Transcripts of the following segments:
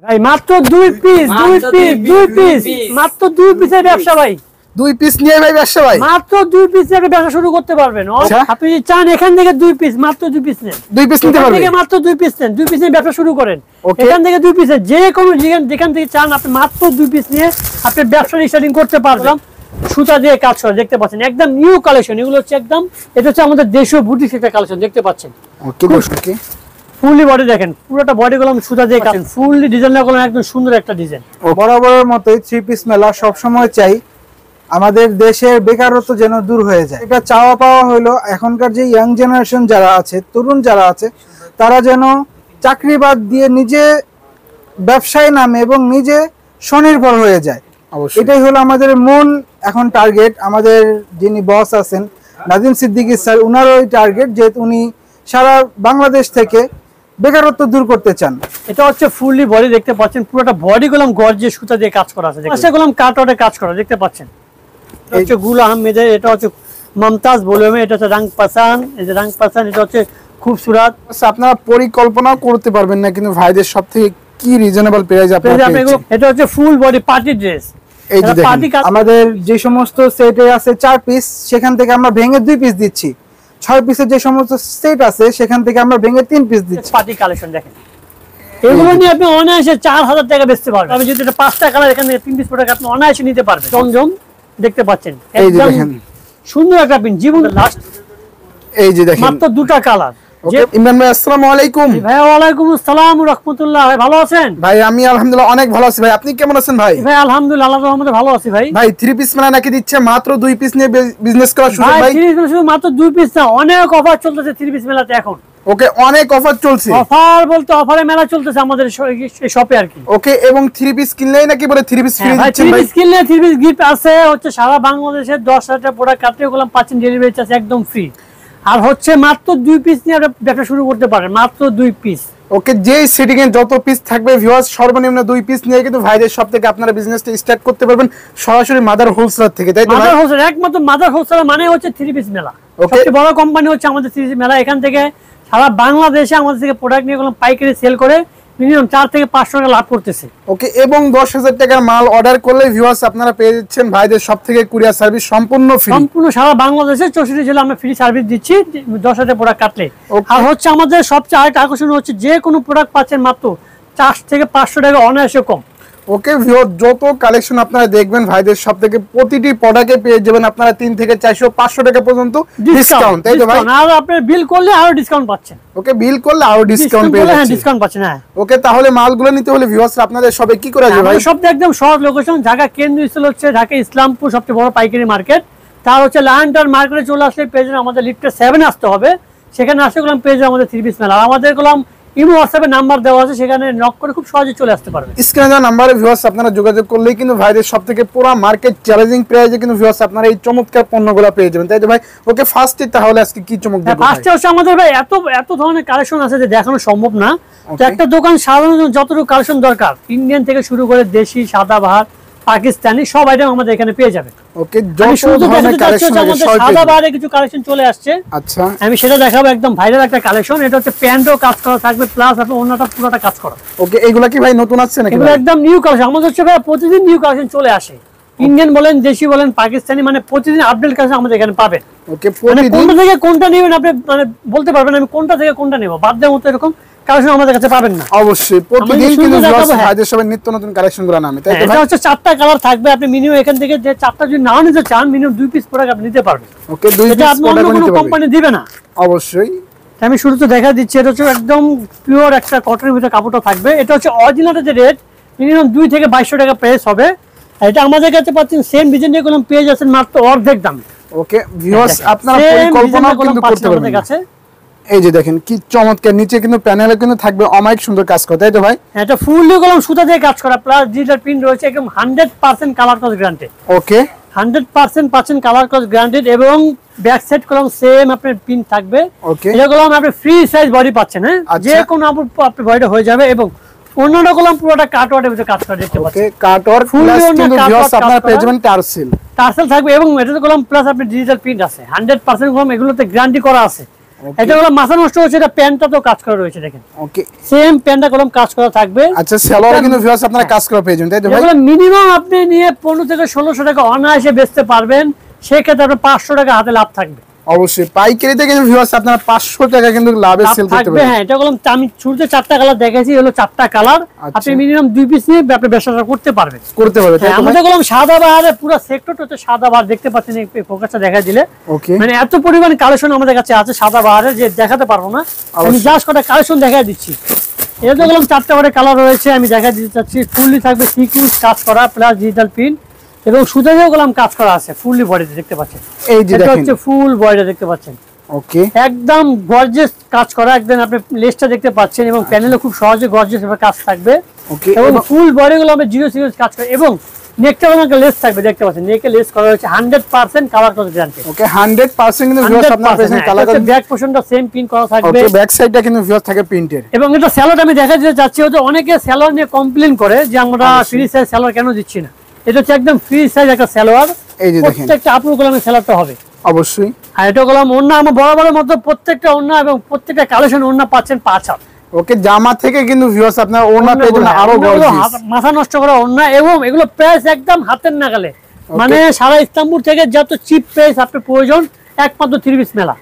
ভাই মাত্র 2 পিস মাত্র 2 পিসের ব্যবসা ভাই। 2 পিস নিয়ে ভাই ব্যবসা ভাই মাত্র 2 পিস থেকে ব্যবসা শুরু করতে পারবেন। আপনি যদি চান এখান থেকে 2 পিস মাত্র 2 পিস নেন, 2 পিস নিতে পারবেন। থেকে মাত্র 2 পিস নেন, 2 পিস নিয়ে ব্যবসা শুরু করেন। এখান থেকে 2 পিসে যে কোনো যেখান থেকে চান আপনি মাত্র 2 পিস নিয়ে আপনি ব্যবসা স্টার্টিং করতে পারবেন। সুতা দিয়ে কাজ করা দেখতে পাচ্ছেন, একদম নিউ কালেকশন। এগুলো হচ্ছে একদম, এটা হচ্ছে আমাদের দেশীয় বুটিক একটা কালেকশন দেখতে পাচ্ছেন। ওকে ফুললি বডি দেখেন, পুরোটা বডি গুলো সুতা দিয়ে কাজ, ফুললি ডিজাইনটা গুলো একদম সুন্দর একটা ডিজাইন। বরাবরের মতোই 3 পিস মেলা সব সময় চাই আমাদের দেশের বেকারত্ব যেন দূর হয়ে যায়। এটা চাওয়া পাওয়া হলো এখনকার যে ইয়াং জেনারেশন যারা আছে, তরুণ যারা আছে, তারা যেন চাকরি বাদ দিয়ে নিজে ব্যবসায় নামে এবং নিজে স্বনির্ভর হয়ে যায়। এটাই হলো আমাদের মূল এখন টার্গেট। আমাদের যিনি বস আছেন নাজিম সিদ্দিকী স্যার, উনারও ওই টার্গেট যে উনি সারা বাংলাদেশ থেকে বেকারত্ব দূর করতে চান। এটা হচ্ছে ফুললি বডি দেখতে পাচ্ছেন, পুরোটা বডি গোলাম গর্জিয়াস সুতা দিয়ে কাজ করা আছে, পাশে গোলাম কাটওয়ার্ডে কাজ করা দেখতে পাচ্ছেন। এটা হচ্ছে গুল আহমেদের, এটা হচ্ছে মমতাজ বলবে, এটা হচ্ছে রং পাসান, এই যে রং পাসান, এটা হচ্ছে খুবসুরত। আপনারা পরিকল্পনা করতে পারবেন না কিন্তু ভাইদের সবথেকে কি রিজনেবল প্রাইস আপনারা পেয়েছেন। এটা হচ্ছে ফুল বডি পার্টি ড্রেস। এই যে দেখেন আমাদের যে সমস্ত সেটে আছে 4 পিস, সেখান থেকে আমরা ভেঙে 2 পিস দিচ্ছি। 6 পিসের যে সমস্ত সেট আছে সেখান থেকে আমরা ভেঙে 3 পিস দিচ্ছি। পার্টি কালেকশন দেখেন, এগুলো নিয়ে আপনি অনায়াসে 4000 টাকা বেচতে পারবেন। আমি যদি এটা 5টা কালার এখান থেকে 3 পিস প্রোডাক্ট আপনি অনায়াসে নিতে পারবেন। জমজম দেখতে পাচ্ছেন, এই যে দেখেন সুন্দর একটা পিন, জীবন লাস্ট। এই যে দেখেন মাত্র 2টা কালার। ইমরান ভাই আসসালামু আলাইকুম। ভাই ওয়ালাইকুম আসসালাম ওয়া রাহমাতুল্লাহ। ভাই ভালো আছেন? ভাই আমি আলহামদুলিল্লাহ অনেক ভালো আছি। ভাই আপনি কেমন আছেন ভাই? ভাই আলহামদুলিল্লাহ আল্লাহর রহমতে ভালো আছি ভাই। ভাই 3 পিস মেলা নাকি দিচ্ছে মাত্র 2 পিস নিয়ে বিজনেস করার সুযোগ ভাই? 3 পিস শুধু মাত্র 2 পিস না, অনেক অফার চলতেছে 3 পিস মেলাতে এখন। ওকে, অনেক অফার চলছে। অফার বলতে অফারে মেলা চলতেছে আমাদের শপে আর কি। ওকে, এবং 3 পিস কিনলেই নাকি বলে 3 পিস ফ্রি দিচ্ছেন ভাই? 3 পিস কিনলে 3 পিস গিফট আছে, হচ্ছে সারা বাংলাদেশে 10,000 টা প্রোডাক্ট কাটতে গেলাম পাচ্ছেন ডেলিভারি চার্জ একদম ফ্রি। আর হচ্ছে মাত্র 2 পিস নিয়ে আপনি ব্যবসা শুরু করতে পারেন, মাত্র 2 পিস। ওকে, যে সেটিং এ যত পিস থাকবে ভিউয়ার্স সর্বনিম্ন 2 পিস নিয়ে কিন্তু ভাইদের সব থেকে আপনারা বিজনেসটা স্টার্ট করতে পারবেন সরাসরি মাদার হোলসেলার থেকে, তাই তো? মাদার হোলসেলার, একমাত্র মাদার হোলসেলার মানে হচ্ছে 3 পিস মেলা। সবচেয়ে বড় কোম্পানি হচ্ছে আমাদের 3 পিস মেলা। এখান থেকে সারা বাংলাদেশে আমাদের থেকে প্রোডাক্ট নিয়ে গেলাম পাইকারি সেল করে মিনিমাম 4 থেকে 500 টাকা লাভ করতেছে। ওকে, এবং 10,000 টাকার মাল অর্ডার করলে ভিউয়ার্স আপনারা পেয়ে যাচ্ছেন ভাইদের সব থেকে কুরিয়ার সার্ভিস সম্পূর্ণ ফ্রি। সম্পূর্ণ সারা বাংলাদেশে 64 জেলা আমরা ফ্রি সার্ভিস দিচ্ছি 10,000 প্রোডাক্ট কাটলে। আর হচ্ছে আমাদের সবচেয়ে আরেকটা আকর্ষণ হচ্ছে যে কোনো প্রোডাক্ট পাচ্ছেন মাত্র 4 থেকে 500 টাকা অনায়াসে কম। ওকে ভিউয়ার, যত কালেকশন আপনারা দেখবেন ভাইদের সব থেকে প্রতিটি প্রোডাক্টে পেয়ে যাবেন আপনারা 3 থেকে 400 500 টাকা পর্যন্ত ডিসকাউন্ট, তাই তো ভাই? আর আপনি বিল করলে আরো ডিসকাউন্ট পাচ্ছেন। ওকে, বিল করলে আরো ডিসকাউন্ট পেয়ে যাচ্ছেন। হ্যাঁ, ডিসকাউন্ট পাচ্ছেন। হ্যাঁ, ওকে, তাহলে মালগুলো নিতে হলে ভিউয়ার্স আপনাদের সবে কি করা যাবে ভাই? সব একদম সহজ লোকেশন, ঢাকা কেন্দ্রস্থল হচ্ছে ঢাকা ইসলামপুর, সবচেয়ে বড় পাইকারি মার্কেট। তার হচ্ছে লায়নটার মার্কেটে চলে আসলে পেজে আমাদের লিফটে 7 আসতে হবে, সেখানে আসলে গেলাম পেজে আমাদের 3 পিস মেলা। আমাদের গেলাম ইমো হোয়াটসঅ্যাপে নাম্বার দেওয়া আছে, সেখানে নক করে খুব সহজে চলে আসতে পারবেন। স্ক্রিনে দেওয়া নাম্বারে ভিউয়ার্স আপনারা যোগাযোগ করলেই কিন্তু ভাইদের সবথেকে পুরো মার্কেট চ্যালেঞ্জিং প্রাইসে কিন্তু ভিউয়ার্স আপনারা এই চমৎকার পণ্যগুলো পেয়ে যাবেন, তাই তো ভাই? ওকে, ফার্স্টে তাহলে আজকে কি চমক দেখাবো? ফার্স্টে হচ্ছে আমাদের ভাই এত ধরনের কালেকশন আছে যে দেখানো সম্ভব না। তো একটা দোকান সাধারণত যতটুকু কালেকশন দরকার, ইন্ডিয়ান থেকে শুরু করে দেশি, সাদাবাহার, পাকিস্তানি সব আইটেম আমাদের এখানে পেয়ে যাবেন। ওকে, যত ধরনের কালেকশন আছে সব সাদাবাহারে কিছু কালেকশন চলে আসছে। আচ্ছা, আমি সেটা দেখাবো, একদম ভাইরাল একটা কালেকশন। এটা হচ্ছে প্যান্টও কাজ করা থাকবে, প্লাস আপনার অন্যটা পুরোটা কাজ করা। ওকে, এগুলা কি ভাই নতুন আসছে নাকি? এগুলো একদম নিউ কালেকশন। আমাদের হচ্ছে ভাই প্রতিদিন নিউ কালেকশন চলে আসে, ইন্ডিয়ান বলেন, দেশি বলেন, পাকিস্তানি, মানে প্রতিদিন আপডেট কালেকশন আমাদের এখানে পাবেন। ওকে, মানে কোনটা থেকে কোনটা নেবেন আপনি মানে বলতে পারবেন আমি কোনটা থেকে কোনটা নেব, বাদ দেওয়ার মতো এরকম কালেকশন আমাদের কাছে পাবেন না। অবশ্যই প্রতিদিন কিন্তু ভাইদের সবাই নিত্য নতুন কালেকশনগুলো নামে, তাই তো? এটা হচ্ছে 4টা কালার থাকবে, আপনি মিনিমাম এখান থেকে যে 4টা যদি নাও নিতে চান মিনিমাম 2 পিস প্রোডাক্ট আপনি নিতে পারবেন। ওকে, 2 পিস প্রোডাক্ট কোনো কোম্পানি দিবে না। অবশ্যই আমি শুরুতে দেখা দিচ্ছি, এটা হচ্ছে একদম পিওর একটা কটনের ভিতরে কাপড়টা থাকবে। এটা হচ্ছে অরিজিনালের যে রেট মিনিমাম 2 থেকে 2200 টাকা প্রাইস হবে। এটা আমাদের কাছে পাচ্ছেন সেম ডিজাইন দিয়ে কোনো পেজ আছে মাত্র অর্ধেক দামে। ওকে ভিউয়ার্স, আপনারা পরিকল্পনা কিন্তু করতে পারবেন। এই যে দেখেন কি চমৎকার, নিচে কিন্তু প্যানেলে কিন্তু থাকবে অমাইক সুন্দর কাজ করা, তাই তো ভাই? এটা ফুললি কলম সুতা দিয়ে কাজ করা, প্লাস ডিজিটাল প্রিন্ট রয়েছে, একদম 100% কালার কস গ্যারান্টেড। ওকে, 100% পাচ্ছেন কালার কস গ্যারান্টেড, এবং ব্যাক সাইড কলম সেম আপনার প্রিন্ট থাকবে। ওকে, এটা কলম আপনি ফ্রি সাইজ বডি পাচ্ছেন। হ্যাঁ, যে কোনো আপনি বডিটা হয়ে যাবে, এবং অন্যটা কলম পুরোটা কাটওয়ার্ডের ভিতরে কাজ করা দেখতে পাচ্ছেন। ওকে, কাটওয়ার্ড প্লাস কিন্তু ভিউয়ার্স আপনারা পেয়ে যাবেন টার্সেল থাকবে, এবং এটাতে কলম প্লাস আপনি ডিজিটাল প্রিন্ট আছে 100% কলম, এগুলোতে গ্যারান্টি করা আছে। এটা হলো মাথা নষ্ট হচ্ছে, এটা প্যান্টটা তো কাজ করা রয়েছে দেখেন। ওকে, সেম প্যান্টটা কলম কাজ করা থাকবে। আচ্ছা, সালোয়ারে কিন্তু ভিউয়ার্স আপনারা কাজ করা পেয়ে যাবেন, তাই তো ভাই? এগুলো মিনিমাম আপনি নিয়ে 15 থেকে 1600 টাকা অনায়াসে বেচতে পারবেন, সেক্ষেত্রে আপনার 500 টাকা হাতে লাভ থাকবে। অবশ্যই পাইকারিতে কিন্তু ভিউয়ার্স আপনারা 500 টাকা কিন্তু লাভে সেল করতে পারবেন। হ্যাঁ, এটা বললাম আমি শুরুতে 4টা কালার দেখাইছি, হলো 4টা কালার। আপনি মিনিমাম 2 পিস নিয়ে আপনি ব্যবসাটা করতে পারবেন। আমাদের বললাম সাদা বাহারে পুরো সেক্টরটা হচ্ছে সাদা বাহার, দেখতে পাচ্ছেন এই ফোকাসটা দেখা দিলে। ওকে, মানে এত পরিমাণ কালেকশন আমাদের কাছে আছে সাদা বাহারে যে দেখাতে পারবো না, আমি জাস্ট কটা কালেকশন দেখাই দিচ্ছি। এটা তো বললাম 4টা করে কালার রয়েছে, আমি দেখা দিতে চাচ্ছি। ফুললি থাকবে সিকুয়েন্স কাজ করা প্লাস ডিজিটাল প্রিন্ট, এবং সুতাতেও গলাম কাজ করা আছে ফুললি বডিতে, দেখতে পাচ্ছেন। এই যে এটা হচ্ছে ফুল বডিটা দেখতে পাচ্ছেন। ওকে, একদম গর্জিয়াস কাজ করা, একদম আপনি লেসটা দেখতে পাচ্ছেন, এবং প্যানেলে খুব সহজে গর্জিয়াস ভাবে কাজ থাকবে। ওকে, এবং ফুল বডি গুলো আমরা জিরো সিকোয়েন্স কাজ করে, এবং নেকটা একটা লেস থাকবে, দেখতে পাচ্ছেন। নেকে লেস করা হয়েছে 100% কালার করা গ্যারান্টি। ওকে, 100% কিন্তু ভিউয়ার্স আপনারা পেয়েছেন কালার করা। ব্যাক পোরশনটা সেম প্রিন্ট করা থাকবে। ওকে, ব্যাক সাইডটা কিন্তু ভিউয়ার্স থাকে প্রিন্টের। এবং এটা স্যালোড আমি দেখা দিতে চাচ্ছি, হচ্ছে অনেকে স্যালোড নিয়ে কমপ্লেইন করে যে আমরা ফ্রি সাইজ স্যালোড কেন দিচ্ছি না। এটা হচ্ছে একদম ফ্রি সাইজ একটা সালোয়ার। এই যে দেখেন, প্রত্যেকটা আপুর গোলামে সালোয়ারটা হবে অবশ্যই। আর এটা গোলাম ওন্না আমার বরাবরের মতো প্রত্যেকটা ওন্না এবং প্রত্যেকটা কালেকশন ওন্না পাচ্ছেন 5 হাত। ওকে, জামা থেকে কিন্তু ভিউয়ার্স আপনারা ওন্না পেয়ে যাবেন আরো গর্জিয়াস, মাথা নষ্ট করা ওন্না, এবং এগুলো প্রাইস একদম হাতের নাগালে। মানে সারা ইস্তাম্বুল থেকে যত চিপ প্রাইস আপনার প্রয়োজন, একমাত্র 3 পিস মেলা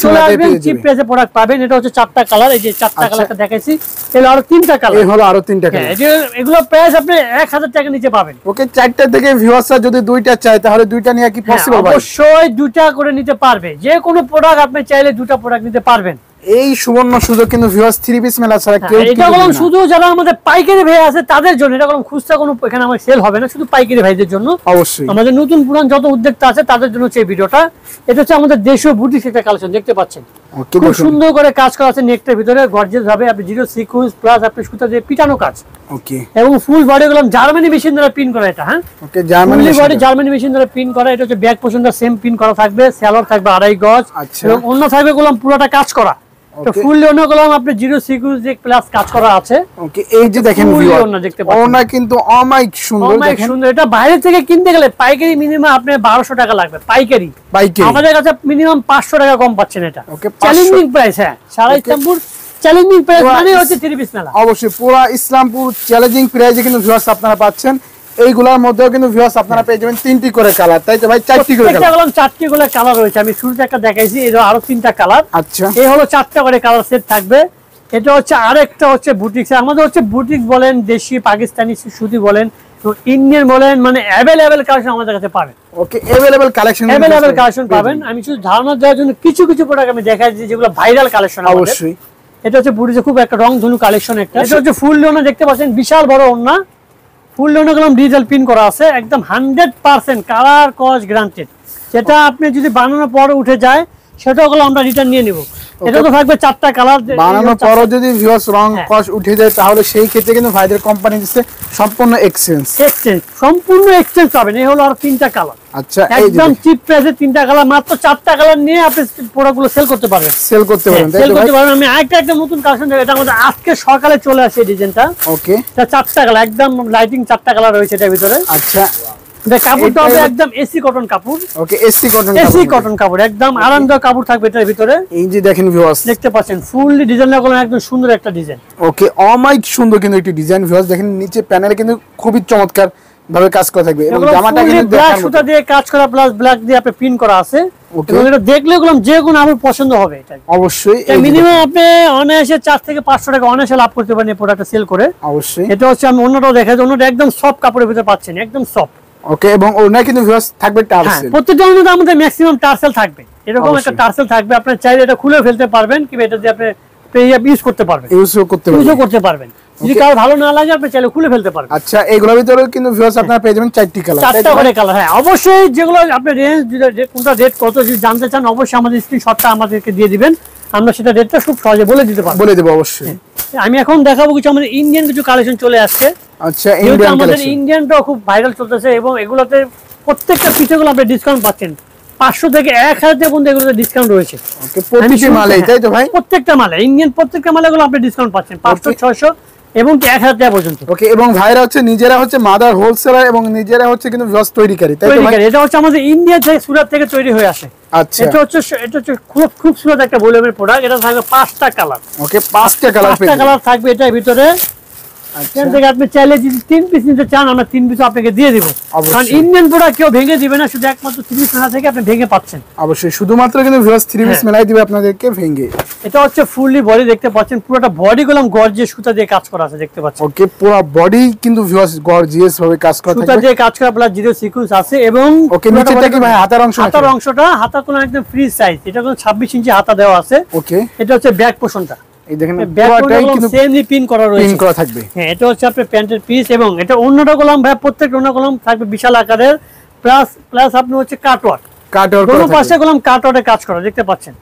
চলে আসবেন, চিপ প্রাইসে প্রোডাক্ট পাবেন। এটা হচ্ছে 4টা কালার, এই যে 4টা কালারটা দেখাইছি, এগুলো আরো 3টা কালার, এই হলো আরো 3টা কালার। এই যে এগুলো প্রাইস আপনি 1000 টাকা নিচে পাবেন। ওকে, 4টা থেকে ভিউয়ার্সরা যদি 2টা চায় তাহলে 2টা নিয়ে কি পসিবল ভাই? অবশ্যই 2টা করে নিতে পারবে, যে কোনো প্রোডাক্ট আপনি চাইলে 2টা প্রোডাক্ট নিতে পারবেন। এই সুবর্ণ সুযোগ কিন্তু ভিউয়ার্স 3 পিস মেলা ছাড়া কেউ এটা বললাম শুধু যারা আমাদের পাইকারি ভাই আছে তাদের জন্য, এটা বললাম খুচরা কোনো এখানে আমার সেল হবে না, শুধু পাইকারি ভাইদের জন্য। অবশ্যই আমাদের নতুন পুরান যত উদ্যোক্তা আছে তাদের জন্য হচ্ছে এই ভিডিওটা। এটা হচ্ছে আমাদের দেশীয় বুটিক একটা কালেকশন, দেখতে পাচ্ছেন। খুব সুন্দর করে কাজ করা আছে নেকটার ভিতরে, গর্জিয়াস ভাবে আপনি জিরো সিকোয়েন্স প্লাস আপনি সুতা দিয়ে পিটানো কাজ। ওকে, এবং ফুল বডি গুলো জার্মানি মেশিন দ্বারা প্রিন্ট করা এটা। হ্যাঁ, ওকে, জার্মানি বডি জার্মানি মেশিন দ্বারা প্রিন্ট করা। এটা হচ্ছে ব্যাক পোরশনটা সেম প্রিন্ট করা থাকবে, সালোয়ার থাকবে 2.5 গজ, এবং অন্য থাকবে গোলাম পুরোটা কাজ করা। তো ফুল অন্য গোলাম আপনি জিরো সিকোয়েন্স প্লাস কাজ করা আছে। ওকে, এই যে দেখেন ভিউয়ার দেখতে পাচ্ছেন, ওনা কিন্তু অমাইক সুন্দর, দেখেন সুন্দর। এটা বাইরে থেকে কিনতে গেলে পাইকারি মিনিমাম আপনি 1200 টাকা লাগবে পাইকারি। আমাদের কাছে মিনিমাম 500 টাকা কম পাচ্ছেন। এটা চ্যালেঞ্জিং প্রাইস। হ্যাঁ, সারা ইস্তাম্বুল চ্যালেঞ্জিং প্রাইস মানে হচ্ছে 3 পিস মেলা। অবশ্যই পুরো ইসলামপুর চ্যালেঞ্জিং প্রাইসে কিন্তু ভিউয়ার্স আপনারা পাচ্ছেন। এইগুলোর মধ্যেও কিন্তু ভিউয়ার্স আপনারা পেয়ে যাবেন 3টি করে কালার, তাই তো ভাই? 4টি করে কালার, 4টি করে কালার রয়েছে। আমি শুরুতে একটা দেখাইছি, এর আরো 3টা কালার। আচ্ছা, এই হলো 4টা করে কালার সেট থাকবে। এটা হচ্ছে আরেকটা হচ্ছে বুটিক্স। আমাদের হচ্ছে বুটিক্স বলেন, দেশি পাকিস্তানি সুতি বলেন, তো ইন্ডিয়ান বলেন, মানে अवेलेबल কালেকশন আমাদের কাছে পাবেন। ওকে, अवेलेबल কালেকশন পাবেন। আমি শুধু ধারণা দেওয়ার জন্য কিছু কিছু প্রোডাক্ট আমি দেখাই দিই যেগুলো ভাইরাল কালেকশন। অবশ্যই এটা হচ্ছে বুটিক্সে খুব একটা রং ধনু কালেকশন একটা। এটা হচ্ছে ফুল লোনা, দেখতে পাচ্ছেন বিশাল বড় ওন্না। ফুল লোনা গুলো ডিজিটাল প্রিন্ট করা আছে, একদম 100% কালার কস গ্যারান্টেড। যেটা আপনি যদি বানানোর পরে উঠে যায় সেটাও গুলো আমরা রিটার্ন নিয়ে নিব। এটা তো থাকবে 4টা কালার। বানানোর পরে যদি ভিউয়ার্স রং কস উঠে যায় তাহলে সেই ক্ষেত্রে কিন্তু ভাইদের কোম্পানি দিচ্ছে সম্পূর্ণ এক্সচেঞ্জ সম্পূর্ণ এক্সচেঞ্জ পাবেন। এই হলো আর 3টা কালার। আচ্ছা, একদম চিপ প্রাইসে 3টা কালার, মাত্র 4টা কালার নিয়ে আপনি প্রোডাক্টগুলো সেল করতে পারবেন। আমি আরেকটা নতুন কালেকশন দেখাবো। এটা আমাদের আজকে সকালে চলে আসে এই ডিজাইনটা। ওকে, এটা 4টা কালার, একদম লাইটিং 4টা কালার রয়েছে এটার ভিতরে। আচ্ছা, কাপড়টা হবে একদম এসি কটন কাপড়। ওকে, এসি কটন কাপড়, একদম আরামদায়ক কাপড় থাকবে এটার ভিতরে। এই যে দেখেন ভিউয়ার্স, দেখতে পাচ্ছেন ফুললি ডিজাইনটা গুলো একদম সুন্দর একটা ডিজাইন। ওকে, অমাইক সুন্দর কিন্তু একটি ডিজাইন ভিউয়ার্স। দেখেন নিচে প্যানেলে কিন্তু খুবই চমৎকার ভাবে কাজ করা থাকবে, এবং জামাটা কিন্তু ব্ল্যাক সুতা দিয়ে কাজ করা প্লাস ব্ল্যাক দিয়ে আপনি প্রিন্ট করা আছে। এবং এটা দেখলে গুলো যে কোনো আমার পছন্দ হবে। এটা অবশ্যই মিনিমাম আপনি অনায়াসে 4 থেকে 500 টাকা অনায়াসে লাভ করতে পারেন এই প্রোডাক্টটা সেল করে। অবশ্যই এটা হচ্ছে আমি অন্যটাও দেখাই, অন্যটা একদম সফট কাপড়ের ভিতরে পাচ্ছেন, একদম সফট। ওকে, এবং ওনা কিন্তু ভিউয়ার্স থাকবে টার্সেল। প্রত্যেকটা মধ্যে আমাদের ম্যাক্সিমাম টার্সেল থাকবে, এরকম একটা টার্সেল থাকবে। আপনি চাইলে এটা খুলে ফেলতে পারবেন, কিংবা এটা দিয়ে আপনি ইউজ করতে পারবেন, ইউজও করতে পারবেন। যদি কারো ভালো না লাগে আপনি চাইলে খুলে ফেলতে পারবেন। আচ্ছা, এগুলোর ভিতরে কিন্তু ভিউয়ার্স আপনারা পেয়ে যাবেন 4টি কালার, 4টা করে কালার। হ্যাঁ, অবশ্যই যেগুলো আপনি রেঞ্জ কোনটা রেট কত যদি জানতে চান অবশ্যই আমাদের স্ক্রিনশটটা আমাদেরকে দিয়ে দিবেন, আমরা সেটা রেটটা খুব সহজে বলে দিতে পারবো। বলে দেব অবশ্যই। আমি এখন দেখাবো কিছু আমাদের ইন্ডিয়ান কিছু কালেকশন চলে আসছে। আচ্ছা, ইন্ডিয়ান আমাদের ইন্ডিয়ানটাও খুব ভাইরাল চলতেছে, এবং এগুলোতে প্রত্যেকটা পিসেগুলো আপনি ডিসকাউন্ট পাচ্ছেন 500 থেকে 1000 টাকা পর্যন্ত এগুলোতে ডিসকাউন্ট রয়েছে। ওকে, প্রত্যেকটা মালে, তাই তো ভাই? প্রত্যেকটা মালে ইন্ডিয়ান প্রত্যেকটা মালেগুলো আপনি ডিসকাউন্ট পাচ্ছেন 500 600 এবং 1000 টাকা পর্যন্ত। ওকে, এবং ভাইরা হচ্ছে নিজেরা হচ্ছে মাদার হোলসেলার এবং নিজেরা হচ্ছে কিন্তু ভিউয়ার্স তৈরিকারী, তাই তো ভাই? এটা হচ্ছে আমাদের ইন্ডিয়া থেকে সুরাত থেকে তৈরি হয়ে আসে। আচ্ছা, এটা হচ্ছে খুব খুবসুরত একটা ভলিউমের প্রোডাক্ট। এটা থাকবে 5টা কালার। ওকে, 5টা কালার পেয়ে 5টা কালার থাকবে এটার ভিতরে। এখান থেকে আপনি চাইলে যদি 3 পিস নিতে চান আমরা 3 পিস আপনাকে দিয়ে দিব, কারণ ইন্ডিয়ান প্রোডাক্ট কেউ ভেঙে দিবে না, শুধু একমাত্র 3 পিস মেলা থেকে আপনি ভেঙে পাচ্ছেন। অবশ্যই শুধুমাত্র কিন্তু ভিউয়ার্স 3 পিস মেলাই দিবে আপনাদেরকে ভেঙে। এটা হচ্ছে ফুললি বডি দেখতে পাচ্ছেন, পুরোটা বডি গোলাম গর্জিয়াস সুতা দিয়ে কাজ করা আছে দেখতে পাচ্ছেন। ওকে, পুরো বডি কিন্তু ভিউয়ার্স গর্জিয়াস ভাবে কাজ করা থাকবে, সুতা দিয়ে কাজ করা প্লাস জিরো সিকোয়েন্স আছে। এবং ওকে, নিচেটা কি ভাই হাতার অংশ? হাতার অংশটা হাতা কোন একদম ফ্রি সাইজ, এটা কোন 26 ইঞ্চি হাতা দেওয়া আছে। ওকে, এটা হচ্ছে ব্যাক পোরশনটা, এই দেখেন পুরোটাই কিন্তু সেমলি পিন করা রয়েছে, পিন করা থাকবে। হ্যাঁ, এটা হচ্ছে আপনার প্যান্টের পিস। এবং এটা অন্যটা গোলাম ভাই প্রত্যেকটা অন্য গোলাম থাকবে বিশাল আকারের, প্লাস আপনি হচ্ছে কাটওয়ার্ক কোনো পাশে গোলাম কাটওয়ার্কে কাজ করা দেখতে পাচ্ছেন।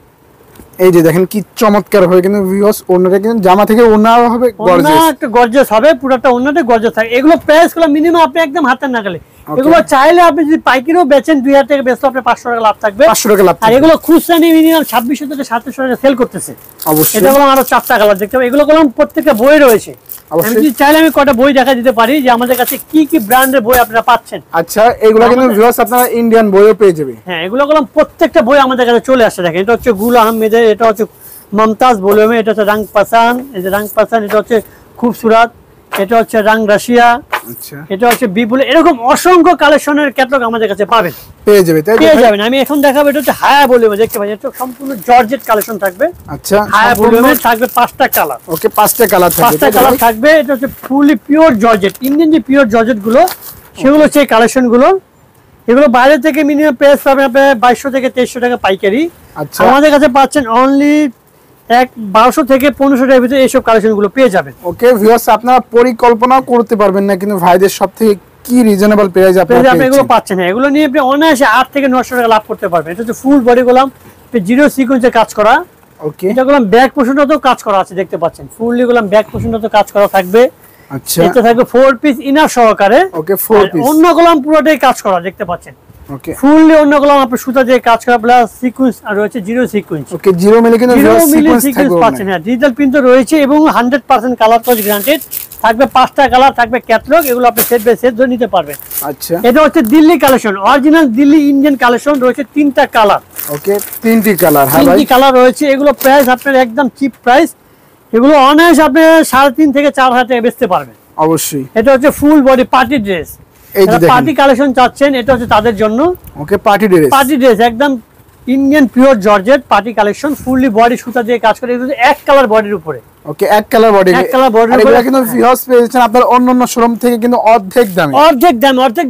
এই যে দেখেন কি চমৎকার হবে কিন্তু ভিউয়ার্স, ওন্নাটা কিন্তু জামা থেকে ওন্না হবে গর্জিয়াস, একটা গর্জিয়াস হবে, পুরোটা ওন্নাতে গর্জিয়াস থাকে। এগুলো প্রাইস গুলো মিনিমাম আপনি একদম হাতের নাগালে। এগুলো চাইলে আপনি যদি পাইকারিও বেচেন 2000 টাকা বেচলে আপনার 500 টাকা লাভ থাকবে, 500 টাকা লাভ। আর এগুলো খুচরা নিয়ে মিনিমাম 2600 থেকে 2700 টাকা সেল করতেছে। অবশ্যই এটা গুলো আরো 4টা কালার দেখতে পাবেন। এগুলো গুলো প্রত্যেকটা বই রয়েছে। আমি যদি চাইলে আমি কয়টা বই দেখা দিতে পারি যে আমাদের কাছে কি কি ব্র্যান্ডের বই আপনারা পাচ্ছেন। আচ্ছা, এগুলো কিন্তু ভিউয়ার্স আপনারা ইন্ডিয়ান বইও পেয়ে যাবেন। হ্যাঁ, এগুলো গুলো প্রত্যেকটা বই আমাদের কাছে চলে আসছে। দেখেন, এটা হচ্ছে গুল আহমেদের, এটা হচ্ছে মমতাজ ভলিউমে, এটা হচ্ছে রং পাসান, এই যে রং পাসান, এটা হচ্ছে খুবসুরত, এটা হচ্ছে রং রাশিয়া, আচ্ছা, এটা হচ্ছে বিপুল। এরকম অসংখ্য কালেকশনের ক্যাটালগ আমাদের কাছে পাবেন, পেয়ে যাবেন। আমি এখন দেখাবো, এটা হচ্ছে হায়া ভলিউমে দেখতে পাচ্ছেন, এটা সম্পূর্ণ জর্জেট কালেকশন থাকবে। আচ্ছা, হায়া ভলিউমে থাকবে 5টা কালার। ওকে, 5টা কালার থাকবে, 5টা কালার থাকবে। এটা হচ্ছে ফুলি পিওর জর্জেট, ইন্ডিয়ান যে পিওর জর্জেট গুলো সেগুলো হচ্ছে এই কালেকশন গুলো। এগুলো বাইরে থেকে মিনিমাম প্রাইস পাবেন আপনার 2200 থেকে 2300 টাকা পাইকারি। আচ্ছা, আমাদের কাছে পাচ্ছেন অনলি 1200 থেকে 1500 টাকার ভিতরে এইসব কালেকশন গুলো পেয়ে যাবেন। ওকে ভিউয়ার্স, আপনারা পরিকল্পনা করতে পারবেন না কিন্তু ভাইদের সব থেকে কি রিজনেবল প্রাইস আপনারা এগুলো পাচ্ছেন। হ্যাঁ, এগুলো নিয়ে আপনি অনায়াসে 8 থেকে 900 টাকা লাভ করতে পারবেন। এটা হচ্ছে ফুল বডি গোলাম জিরো সিকোয়েন্সে কাজ করা। ওকে, এটা গোলাম ব্যাক পোর্শনটাতেও কাজ করা আছে দেখতে পাচ্ছেন, ফুললি গোলাম ব্যাক পোর্শনটাতেও কাজ করা থাকবে। আচ্ছা, এটা থাকবে 4 পিস ইনার সহকারে। ওকে, 4 পিস। অন্য গোলাম পুরোটাই কাজ করা দেখতে পাচ্ছেন, ওকে, ফুললি অন্য গোলাম আপনি সুতা দিয়ে কাজ করা প্লাস সিকোয়েন্স আর রয়েছে জিরো সিকোয়েন্স। ওকে, 0 মিলি কিন্তু সিকোয়েন্স থাকবে পাচ্ছেন। হ্যাঁ, ডিজিটাল প্রিন্ট তো রয়েছে এবং 100% কালার কজ গ্যারান্টেড থাকবে। 5টা কালার থাকবে ক্যাটালগ, এগুলো আপনি সেট বাই সেট ধরে নিতে পারবেন। আচ্ছা, এটা হচ্ছে Delhi collection, original Delhi Indian collection রয়েছে 3টা কালার। ওকে, 3টি কালার। হ্যাঁ ভাই, 3টি কালার রয়েছে। এগুলো প্রাইস আপনার একদম চিপ প্রাইস, এগুলো অনায়াসে আপনি 3.5 থেকে 4000 টাকা বেচতে পারবেন। অবশ্যই। এটা হচ্ছে ফুল বডি পার্টি ড্রেস, এই যে দেখেন পার্টি কালেকশন চাচ্ছেন, এটা হচ্ছে তাদের জন্য। ওকে, পার্টি ড্রেস, পার্টি ড্রেস একদম Indian pure georgette party collection, fully body সুতা দিয়ে কাজ করে। এটা এক কালার বডির উপরে। ওকে, এক কালার বডি, এক কালার বডির আর উপরে। এগুলা কিন্তু ভিউয়ার্স পেয়েছেন আপনার অন্যান্য শোরুম থেকে কিন্তু অর্ধেক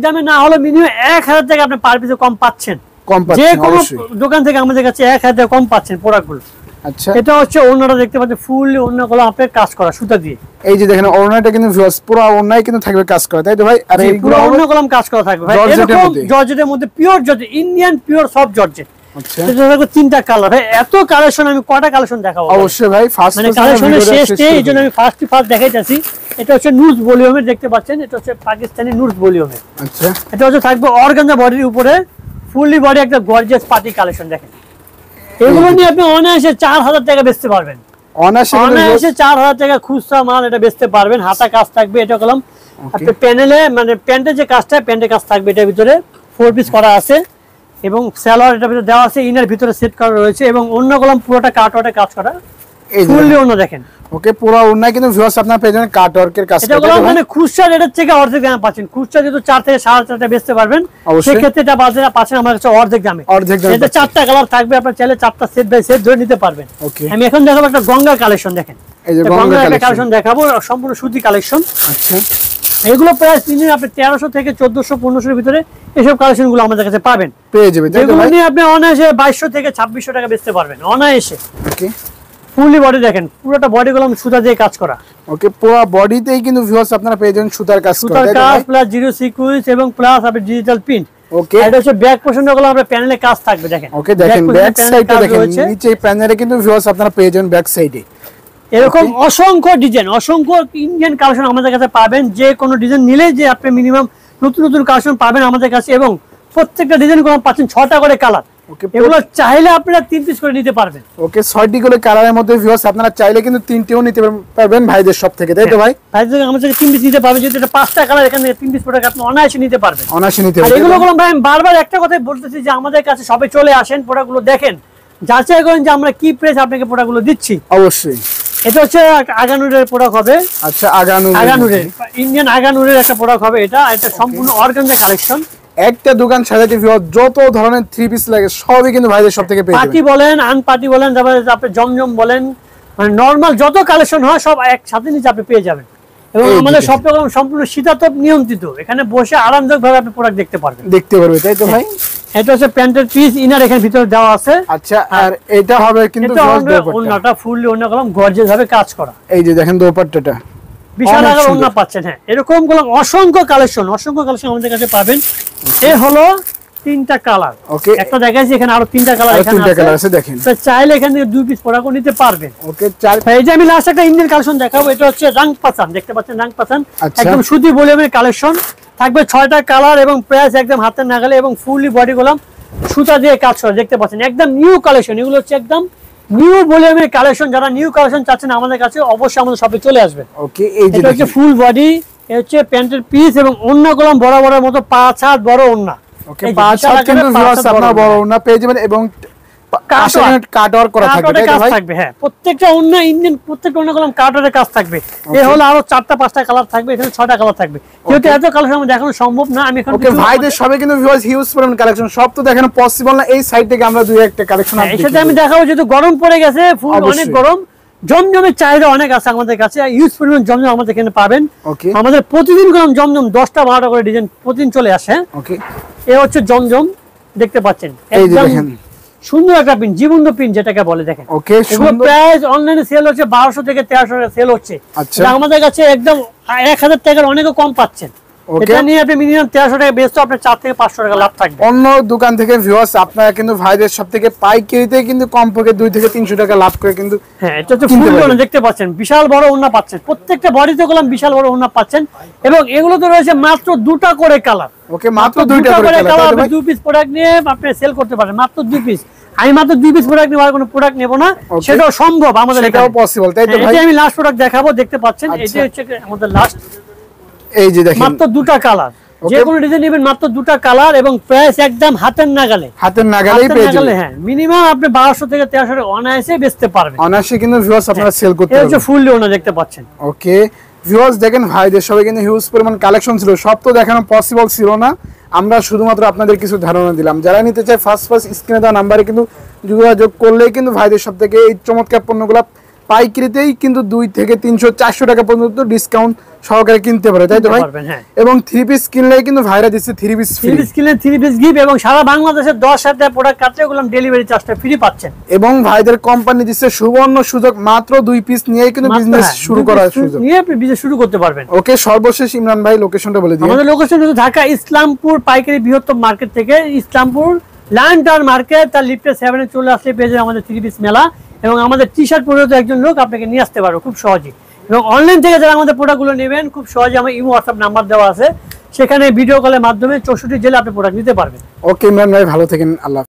দামে না হলে মিনিমাম 1000 টাকা আপনি পার পিসে কম পাচ্ছেন। কম যে পাচ্ছেন কোনো অবশ্যই। দোকান থেকে আমাদের কাছে 1000 টাকা কম পাচ্ছেন প্রোডাক্টগুলো। আচ্ছা, এটা হচ্ছে ওনারা দেখতে পাচ্ছেন ফুললি ওনাগুলো আপনার কাজ করা সুতা দিয়ে। এই যে দেখেন ওড়নাটা কিন্তু ভিউয়ার্স পুরো ওড়নাই কিন্তু থাকবে কাজ করা, তাই তো ভাই? আর পুরো এইগুলো ওনাগুলো কাজ করা থাকবে ভাই, জর্জেটের এরকম মধ্যে। জর্জেটের মধ্যে pure georgette, Indian pure soft georgette. আচ্ছা, এটা থাকবে 3টা কালার। ভাই এত কালেকশন আমি কয়টা কালেকশন দেখাবো? অবশ্যই ভাই, ফার্স্ট মানে কালেকশনের শেষ নেই, এইজন্য আমি ফার্স্ট দেখাইতাছি। এটা হচ্ছে নুজ ভলিউমের দেখতে পাচ্ছেন, এটা হচ্ছে পাকিস্তানি নুজ ভলিউমের। আচ্ছা, এটা হচ্ছে থাকবে অর্গানজা বডির উপরে, ফুললি বডি একটা গর্জিয়াস পার্টি কালেকশন। দেখেন, এগুলো নিয়ে আপনি অনায়াসে 4000 টাকা বেচতে পারবেন। অনায়াসে 4000 টাকা খুচরা মাল এটা বেচতে পারবেন। হাতা কাজ থাকবে, এটা কলম আপনি প্যানেলে মানে প্যান্টের যে কাজটা প্যান্টের কাজ থাকবে, এটার ভিতরে 4 পিস করা আছে এবং সালোয়ার এটার ভিতরে দেওয়া আছে, ইনার ভিতরে সেট করা রয়েছে এবং অন্য কলম পুরোটা কাটওয়ার্কে কাজ করা। ফুললি অন্য দেখেন, ওকে, পুরো ওড়নায় কিন্তু ভিউয়ার্স আপনারা পেয়ে যাবেন কাটওয়ার্কের কাজ। এটা কলম মানে খুচরা রেটের থেকে অর্ধেক দামে পাচ্ছেন। খুচরা যেহেতু 4 থেকে 4.5 টাকা বেচতে পারবেন, সেই ক্ষেত্রে এটা বাজারে পাচ্ছেন আমার কাছে অর্ধেক দামে। এটা 4টা কালার থাকবে, আপনার চাইলে 4টা সেট বাই সেট ধরে নিতে পারবেন। আমি এখন দেখাবো একটা গঙ্গা কালেকশন। দেখেন, এই যে গঙ্গা কালেকশন দেখাবো, সম্পূর্ণ সুতি কালেকশন। আচ্ছা, এগুলো প্রাইস মিনিমাম আপনি 1300 থেকে 1400 1500 এর ভিতরে এসব কালেকশন গুলো আমাদের কাছে পাবেন, পেয়ে যাবেন। এগুলো নিয়ে আপনি অনায়াসে 2200 থেকে 2600 টাকা বেচতে পারবেন অনায়াসে। ওকে, ফুললি বডি দেখেন, পুরোটা বডি গুলো সুতা দিয়ে কাজ করা। ওকে, পুরো বডিতেই কিন্তু ভিউয়ার্স আপনারা পেয়ে যাবেন সুতার কাজ করা, সুতার কাজ প্লাস জিরো সিকোয়েন্স এবং প্লাস আপনি ডিজিটাল প্রিন্ট। ওকে, এটা হচ্ছে ব্যাক পোরশন গুলো আপনার প্যানেলে কাজ থাকবে। দেখেন, ওকে, দেখেন ব্যাক সাইডে দেখেন, নিচে প্যানেলে কিন্তু ভিউয়ার্স আপনারা পেয়ে যাবেন ব্যাক সাইডে এরকম অসংখ্য ডিজাইন, অসংখ্য ইন্ডিয়ান কালেকশন আমাদের কাছে পাবেন। যে কোনো ডিজাইন নিলে যে আপনি মিনিমাম নতুন নতুন কালেকশন পাবেন আমাদের কাছে এবং প্রত্যেকটা ডিজাইন গুলো পাচ্ছেন 6টা করে কালার। ওকে, এগুলো চাইলে আপনারা 3 পিস করে নিতে পারবেন। ওকে, 6টি করে কালারের মধ্যে ভিউয়ার্স আপনারা চাইলে কিন্তু 3টিও নিতে পারবেন ভাইদের সব থেকে, তাই তো ভাই? ভাইদের আমার থেকে 3 পিস নিতে পারবেন, যদি এটা 5টা কালার, এখানে 3 পিস প্রোডাক্ট আপনি অনায়াসে নিতে পারবেন, অনায়াসে নিতে আর পারবেন। এগুলো ভাই আমি বারবার একটা কথাই বলতেছি যে আমাদের কাছে সবাই চলে আসেন, প্রোডাক্টগুলো দেখেন, যাচাই করেন যে আমরা কি প্রাইস আপনাকে প্রোডাক্টগুলো দিচ্ছি। অবশ্যই। এটা হচ্ছে আগানুরের প্রোডাক্ট হবে। আচ্ছা, আগানুরের ইন্ডিয়ান আগানুরের একটা প্রোডাক্ট হবে এটা। এটা সম্পূর্ণ অর্গানজা কালেকশন। একটা দোকান সাজাতে যত ধরনের 3 পিস লাগে সবই কিন্তু ভাইদের সব থেকে পেয়ে যাবেন। পার্টি বলেন, আনপার্টি বলেন, তারপরে আপনি জমজম বলেন, মানে নরমাল যত কালেকশন হয় সব একসাথে নিচে আপনি পেয়ে যাবেন। এবং আমাদের সব রকম সম্পূর্ণ শীতাতপ নিয়ন্ত্রিত, এখানে বসে আরামদায়ক ভাবে আপনি প্রোডাক্ট দেখতে পারবেন, তাই তো ভাই? এটা হচ্ছে প্যান্টের পিস, ইনার এখানে ভিতরে দেওয়া আছে। আচ্ছা, আর এটা হবে কিন্তু ওন্নাটা ফুললি ওন্না কলম গর্জিয়াস ভাবে কাজ করা। এই যে দেখেন দোপাট্টাটা বিশাল আকার ওন্না পাচ্ছেন। হ্যাঁ, এরকম অসংখ্য কালেকশন আমাদের কাছে পাবেন। এ হলো 3টা কালার। ওকে, একটা দেখাইছি, এখানে আরো 3টা কালার আছে দেখেন। তো চাইলে এখান থেকে 2 পিস প্রোডাক্ট নিতে পারবেন। ওকে, এই যে আমি লাস্ট একটা ইন্ডিয়ান কালেকশন দেখাবো। এটা হচ্ছে রাং পাসান, দেখতে পাচ্ছেন রাং পাসান, একদম সুতি ভলিউমের কালেকশন থাকবে। 6টা কালার এবং প্রাইস একদম হাতের নাগালে এবং ফুললি বডি গোলাম সুতা দিয়ে কাজ করে, দেখতে পাচ্ছেন একদম নিউ কালেকশন। এগুলো হচ্ছে একদম নিউ ভলিউমের কালেকশন। যারা নিউ কালেকশন চাচ্ছেন আমাদের কাছে অবশ্যই আমাদের শপে চলে আসবেন। ওকে, এই যে এটা হচ্ছে ফুল বডি, এটা হচ্ছে প্যান্টের পিস এবং ওন্না গোলাম বড় বড় মতো 5 হাত বড় ওন্না। ওকে, 5 হাত কিন্তু ভিউয়ার্স আপনারা বড় ওন্না পেয়ে যাবেন এবং কাটওয়ার্ক করা থাকবে। হ্যাঁ, প্রত্যেকটা ওন্না ইন্ডিয়ান, প্রত্যেকটা ওন্না গোলাম কাটওয়ার্কের কাজ থাকবে। এ হলো আরো 4টা-5টা কালার থাকবে, এখানে 6টা কালার থাকবে। যেহেতু এত কালেকশন আমরা দেখানো সম্ভব না, আমি এখন ওকে ভাইদের সবে কিন্তু ভিউয়ার্স হিউজ পরিমাণ কালেকশন, সব তো দেখানো পসিবল না। এই সাইড থেকে আমরা দুই একটা কালেকশন এই সাথে আমি দেখাবো, যেহেতু গরম পড়ে গেছে, ফুল অনেক গরম, জমজমের চাহিদা অনেক আছে আমাদের কাছে, ইউজ পরিমাণ জমজম আমাদের এখানে পাবেন। আমাদের প্রতিদিন জমজম 10টা-12টা করে ডিজাইন প্রতিদিন চলে আসে। ওকে, এ হচ্ছে জমজম, দেখতে পাচ্ছেন একদম সুন্দর একটা পিন, জীবন্ত পিন যেটাকে বলে, দেখেন। ওকে, সুন্দর। প্রাইস অনলাইনে সেল হচ্ছে 1200 থেকে 1300 টাকা সেল হচ্ছে। আচ্ছা, আমাদের কাছে একদম 1000 টাকার অনেকও কম পাচ্ছেন। এটা নিয়ে আপনি মিনিমাম 1300 টাকা বেচতে আপনার 4 থেকে 500 টাকা লাভ থাকবে। অন্য দোকান থেকে ভিউয়ার্স আপনারা কিন্তু ভাইদের সব থেকে পাইকারিতে কিন্তু কমপক্ষে 2 থেকে 300 টাকা লাভ করে কিন্তু। হ্যাঁ, এটা হচ্ছে ফুল ওন্না, দেখতে পাচ্ছেন বিশাল বড় ওন্না পাচ্ছেন, প্রত্যেকটা বডিতে গোলাম বিশাল বড় ওন্না পাচ্ছেন। এবং এগুলো তো রয়েছে মাত্র 2টা করে কালার। ওকে, মাত্র 2টা করে কালার। আপনি 2 পিস প্রোডাক্ট নিয়ে আপনি সেল করতে পারেন, মাত্র 2 পিস। আমি মাত্র 2 পিস প্রোডাক্ট নিব, আর কোনো প্রোডাক্ট নেব না, সেটাও সম্ভব আমাদের, এটাও পসিবল, তাই তো ভাই? এটা আমি লাস্ট প্রোডাক্ট দেখাবো, দেখতে পাচ্ছেন এটা হচ্ছে আমাদের লাস্ট। এই যে দেখেন মাত্র 2টা কালার, যে কোনো ডিজাইন নেবেন মাত্র 2টা কালার এবং প্রাইস একদম হাতের নাগালেই পেয়ে যাবেন। হ্যাঁ, মিনিমাম আপনি 1200 থেকে 1300 টাকা অনায়াসে বেচতে পারবেন। অনায়াসে কিন্তু ভিউয়ার্স আপনারা সেল করতে পারবেন। এই হচ্ছে ফুল ওন্না, দেখতে পাচ্ছেন। ওকে ভিউয়ার্স, দেখেন ভাইদের সবাই কিন্তু হিউজ পরিমাণ কালেকশন ছিল, সব তো দেখানো পসিবল ছিল না, আমরা শুধুমাত্র আপনাদের কিছু ধারণা দিলাম। যারা নিতে চায় ফার্স্ট স্ক্রিনে দেওয়া নাম্বারে কিন্তু যোগাযোগ করলেই কিন্তু ভাইদের সব থেকে এই চমৎকার পণ্যগুলো পাইকারিতেই কিন্তু 2 থেকে 300-400 টাকা পর্যন্ত ডিসকাউন্ট সহকারে কিনতে পারে, তাই তো ভাই? এবং 3 পিস কিনলেই কিন্তু ভাইরা দিচ্ছে 3 পিস ফ্রি, 3 পিস কিনলে 3 পিস গিফট এবং সারা বাংলাদেশে 10,000 প্রোডাক্ট কাটলে ওগুলো ডেলিভারি চার্জটা ফ্রি পাচ্ছেন। এবং ভাইদের কোম্পানি দিচ্ছে সুবর্ণ সুযোগ, মাত্র 2 পিস নিয়েই কিন্তু বিজনেস শুরু করার সুযোগ, নিয়ে আপনি বিজনেস শুরু করতে পারবেন। ওকে, সর্বশেষ ইমরান ভাই লোকেশনটা বলে দিন। আমাদের লোকেশন হচ্ছে ঢাকা ইসলামপুর পাইকারি বৃহত্তম মার্কেট থেকে, ইসলামপুর লায়ন মার্কেট, তার লিফটে 7 এ চলে আসলে পেয়ে যাবেন আমাদের 3 পিস মেলা। এবং আমাদের টি-শার্ট পরিহিত একজন লোক আপনাকে নিয়ে আসতে পারবে খুব সহজেই। এবং অনলাইন থেকে যারা আমাদের প্রোডাক্টগুলো নেবেন খুব সহজে আমার ইমো হোয়াটসঅ্যাপ নাম্বার দেওয়া আছে, সেখানে ভিডিও কলের মাধ্যমে 64 জেলা আপনি প্রোডাক্ট নিতে পারবেন। ওকে ইমরান ভাই, ভালো থাকেন, আল্লাহ।